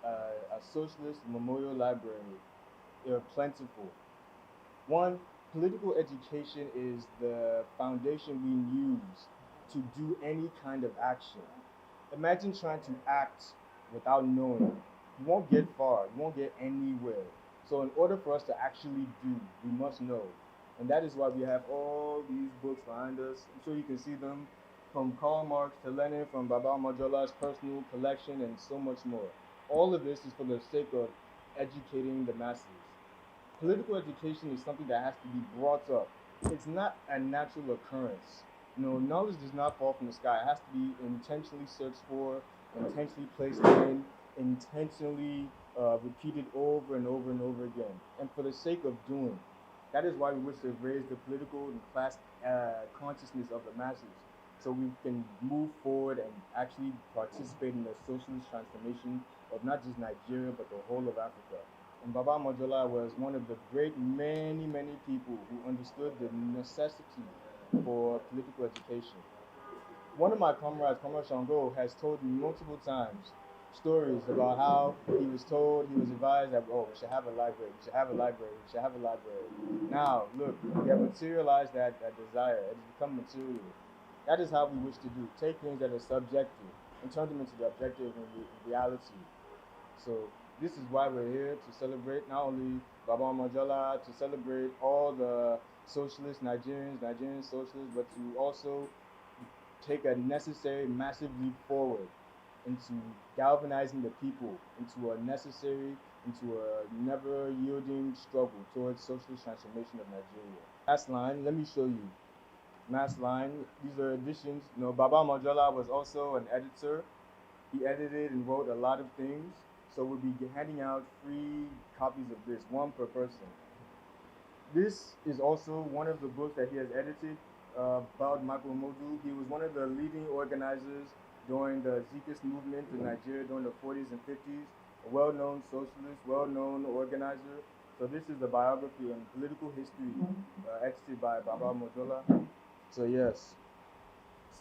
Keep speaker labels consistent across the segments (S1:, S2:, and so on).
S1: a socialist memorial library are plentiful. One, political education is the foundation we use to do any kind of action. Imagine trying to act without knowing. You won't get far, you won't get anywhere. So, in order for us to actually do, we must know. And that is why we have all these books behind us. I'm sure you can see them from Karl Marx to Lenin, from Baba Omojola's personal collection, and so much more. All of this is for the sake of educating the masses. Political education is something that has to be brought up. It's not a natural occurrence. Knowledge does not fall from the sky. It has to be intentionally searched for, intentionally placed in, intentionally repeated over and over and over again, and for the sake of doing. That is why we wish to raise the political and class consciousness of the masses, so we can move forward and actually participate in the socialist transformation of not just Nigeria but the whole of Africa. And Baba Mojola was one of the great many, many people who understood the necessity for political education. One of my comrades, Comrade Shango, has told me multiple times stories about how he was told, he was advised that, oh, we should have a library, we should have a library, we should have a library. Now, look, we have materialized that desire. It has become material. That is how we wish to do. Take things that are subjective and turn them into the objective in reality. So this is why we're here, to celebrate not only Baba Omojola, to celebrate all the socialist Nigerians, Nigerian socialists, but to also take a necessary massive leap forward into galvanizing the people into a necessary, into a never yielding struggle towards socialist transformation of Nigeria. Last line, let me show you. Mass line, these are editions. Baba Mojola was also an editor. He edited and wrote a lot of things. So we'll be handing out free copies of this, one per person. This is also one of the books that he has edited about Michael Omojola. He was one of the leading organizers during the Zikist movement in Nigeria during the 40s and 50s, a well-known socialist, well-known organizer. So this is the biography and political history edited by Baba Mojola. So yes.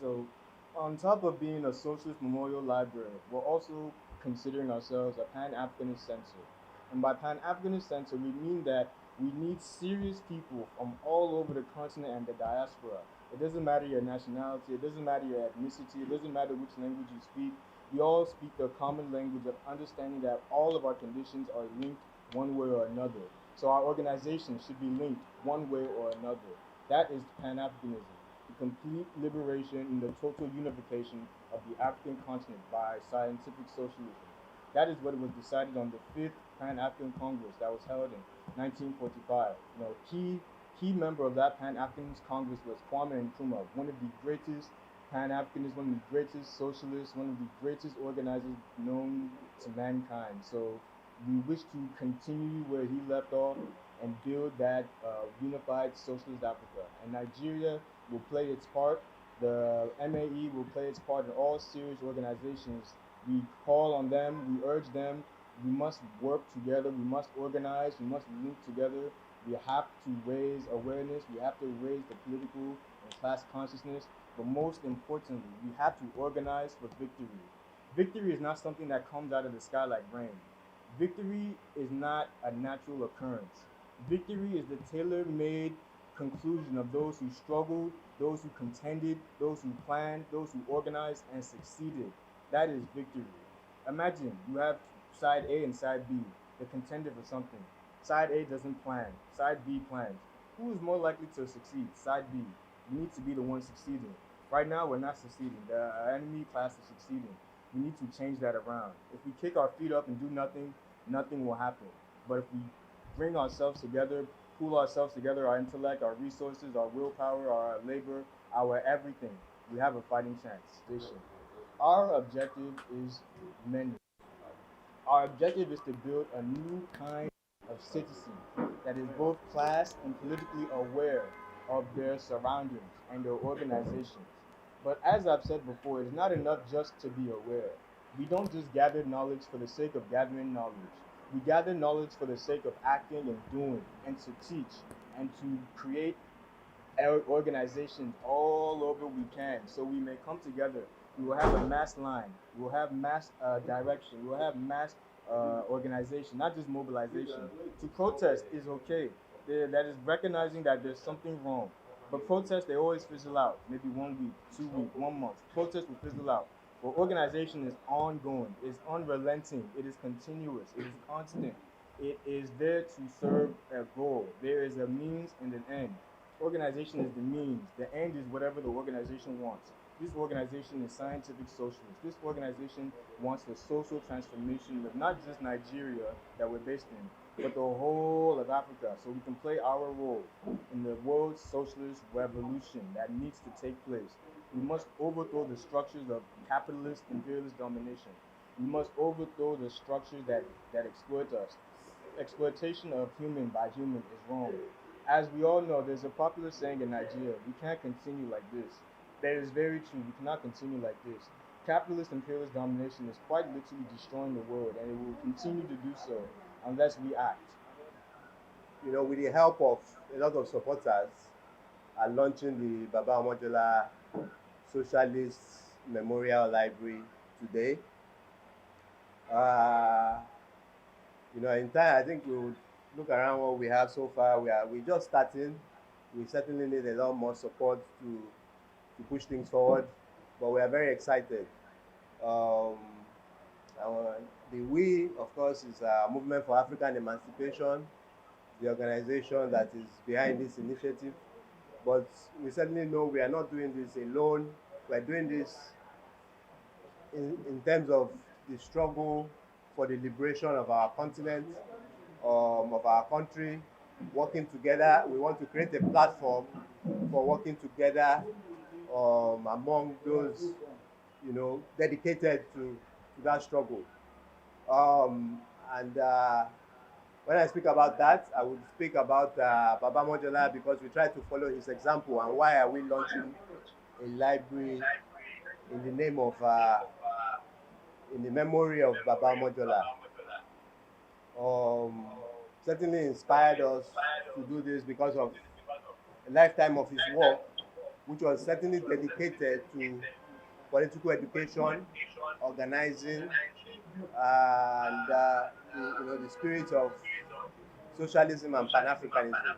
S1: So on top of being a socialist memorial library, we're also considering ourselves a Pan-Africanist center. And by Pan-Africanist center, we mean that we need serious people from all over the continent and the diaspora. It doesn't matter your nationality, it doesn't matter your ethnicity, it doesn't matter which language you speak. We all speak the common language of understanding that all of our conditions are linked one way or another. So our organization should be linked one way or another. That is Pan-Africanism, the complete liberation and the total unification of the African continent by scientific socialism. That is what was decided on the 5th Pan-African Congress that was held in 1945. Key member of that Pan-Africanist Congress was Kwame Nkrumah, one of the greatest Pan-Africanists, one of the greatest socialists, one of the greatest organizers known to mankind. So we wish to continue where he left off and build that unified socialist Africa. And Nigeria will play its part. The MAE will play its part in all serious organizations. We call on them, we urge them, we must work together, we must organize, we must link together. We have to raise awareness, we have to raise the political and class consciousness, but most importantly, we have to organize for victory. Victory is not something that comes out of the sky like rain. Victory is not a natural occurrence. Victory is the tailor-made conclusion of those who struggled, those who contended, those who planned, those who organized and succeeded. That is victory. Imagine you have side A and side B. They're contended for something. Side A doesn't plan. Side B plans. Who is more likely to succeed? Side B. We need to be the one succeeding. Right now, we're not succeeding. The enemy class is succeeding. We need to change that around. If we kick our feet up and do nothing, nothing will happen. But if we bring ourselves together, pool ourselves together, our intellect, our resources, our willpower, our labor, our everything, we have a fighting chance. Our objective is many. Our objective is to build a new kind of citizen that is both class and politically aware of their surroundings and their organizations. But as I've said before, it's not enough just to be aware. We don't just gather knowledge for the sake of gathering knowledge. We gather knowledge for the sake of acting and doing, and to teach, and to create organizations all over we can, so we may come together. We will have a mass line, we will have mass direction, we will have mass organization, not just mobilization. To protest is okay. That is recognizing that there's something wrong. But protests, they always fizzle out. Maybe 1 week, 2 weeks, 1 month. Protests will fizzle out. But organization is ongoing. It's unrelenting. It is continuous. It is constant. It is there to serve a goal. There is a means and an end. Organization is the means. The end is whatever the organization wants. This organization is scientific socialist. This organization wants the social transformation of not just Nigeria that we're based in, but the whole of Africa, so we can play our role in the world socialist revolution that needs to take place. We must overthrow the structures of capitalist imperialist domination. We must overthrow the structures that exploit us. Exploitation of human by human is wrong. As we all know, there's a popular saying in Nigeria, we can't continue like this. That is very true. We cannot continue like this. Capitalist imperialist domination is quite literally destroying the world, and it will continue to do so unless we act.
S2: You know, with the help of a lot of supporters, are launching the Baba Omojola Socialist Memorial Library today. Uh, you know, in time, I think we would look around what we have so far. We just starting. We certainly need a lot more support to push things forward, but we are very excited. Um, the We, of course, is a movement for African emancipation, the organization that is behind this initiative. But we certainly know we are not doing this alone. We are doing this in terms of the struggle for the liberation of our continent, of our country, working together. We want to create a platform for working together among those, you know, dedicated to that struggle. And when I speak about that, I would speak about Baba Mojola because we try to follow his example. And why are we launching a library in the name of, in the memory of Baba Mojola? Certainly inspired us to do this because of a lifetime of his work, which was certainly dedicated to political education, organizing, and you know, the spirit of socialism and Pan-Africanism.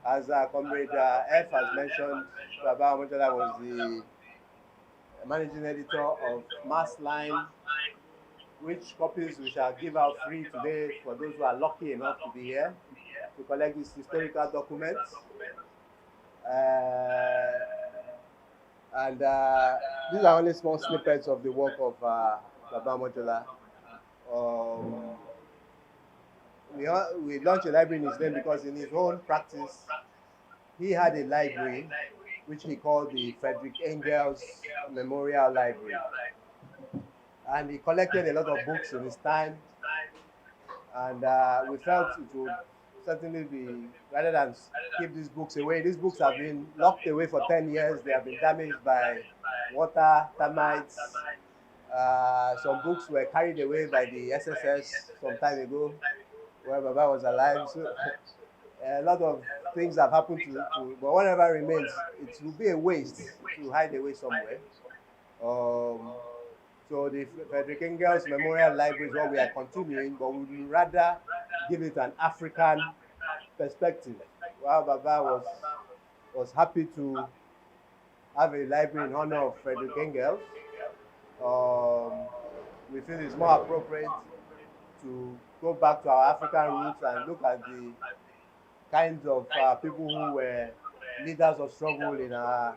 S2: As Comrade F has mentioned, Baba Omojola was the managing editor of Mass Line, which copies we shall give out free today for those who are lucky enough to be here to collect these historical documents. And these are only small snippets of the work of Baba Mojola. We launched a library in his name because in his own practice, he had a library which he called the Frederick Engels Memorial Library. And he collected a lot of books in his time. And we felt it would certainly be, rather than keep these books away, these books have been locked away for 10 years. They have been damaged by water, termites. Some books were carried away by the SSS some time ago, where Baba was alive. So a lot of things have happened but whatever remains, it will be a waste to hide away somewhere. So the Frederick Engels Memorial Library is what we are continuing, but we would rather give it an African perspective. While Baba was happy to have a library in honor of Frederick Engels, we feel it's more appropriate to go back to our African roots and look at the kinds of people who were leaders of struggle in our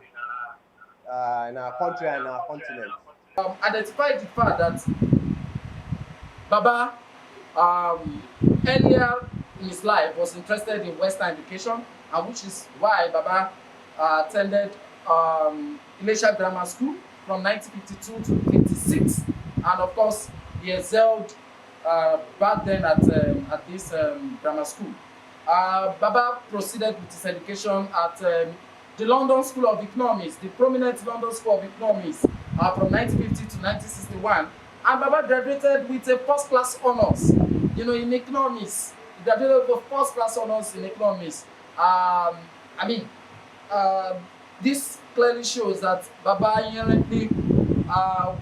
S2: country and our continent.
S3: Identified the fact that Baba earlier in his life was interested in Western education, and which is why Baba attended Ilesha Grammar School from 1952 to 1956, and of course he excelled back then at this grammar school. Baba proceeded with his education at the London School of Economics, the prominent London School of Economics, from 1950 to 1961. And Baba graduated with a first-class honors, you know, in economics. He graduated with first-class honors in economics. This clearly shows that Baba inherently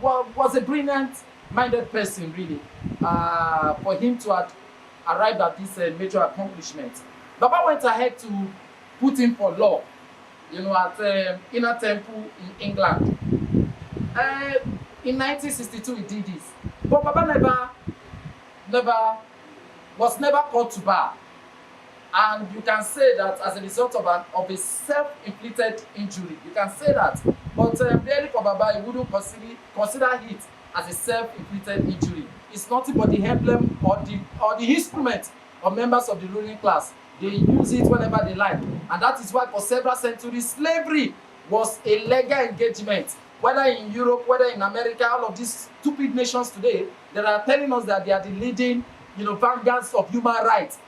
S3: was a brilliant-minded person, really. for him to have arrived at this major accomplishment. Baba went ahead to put in for law, at Inner Temple in England. In 1962 he did this, but Baba never called to bar, and you can say that as a result of a self-inflicted injury, you can say that. But really for Baba, he wouldn't consider it as a self-inflicted injury. It's nothing but the emblem or the instrument of members of the ruling class. They use it whenever they like, and that is why for several centuries slavery was a legal engagement. Whether in Europe, whether in America, all of these stupid nations today, they are telling us that they are the leading, vanguards of human rights.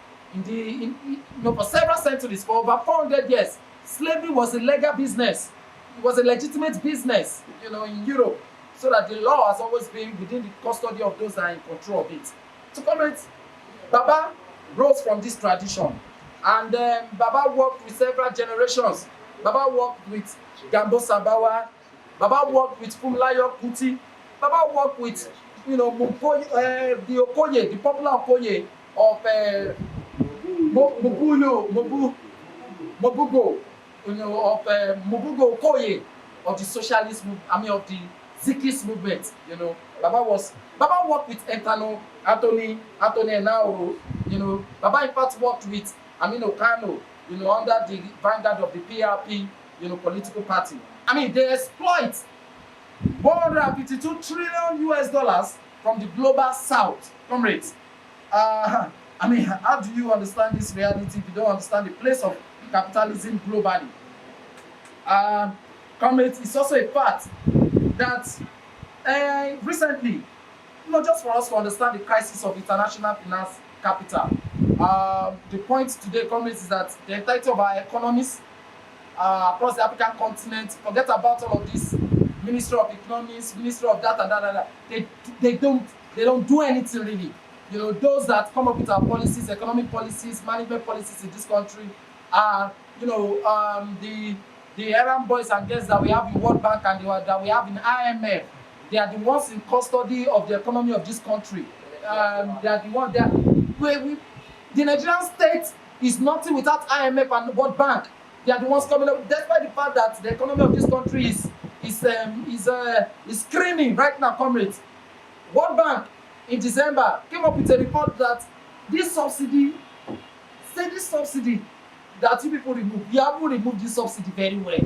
S3: For several centuries, for over 400 years, slavery was a legal business. It was a legitimate business, in Europe. So that the law has always been within the custody of those that are in control of it. To comment, Baba rose from this tradition, and Baba worked with several generations. Baba worked with Gambo Sabawa. Baba worked with Funmilayo Kuti. Baba worked with, the Okoye, the popular Okoye of Mobugo, of Mobugo Okoye of the Socialist movement, of the Zikist movement. Baba worked with Anthony Enao. Baba in fact worked with Aminu Kano, under the vanguard of the PRP, political party. They exploit $152 trillion from the global south, comrades. How do you understand this reality if you don't understand the place of capitalism globally? Comrades, it's also a fact that recently, just for us to understand the crisis of international finance capital, the point today, comrades, is that the entirety of our economies across the African continent, forget about all of this Ministry of Economics, Ministry of that and that. They don't do anything really. Those that come up with our policies, economic policies, management policies in this country are, the errand boys and girls that we have in World Bank and that we have in IMF. They are the ones in custody of the economy of this country. They are the ones that the Nigerian state is nothing without IMF and World Bank. They are the ones coming up. Despite the fact that the economy of this country is screaming right now, comrades. World Bank in December came up with a report that this subsidy that you people remove, you haven't removed this subsidy very well.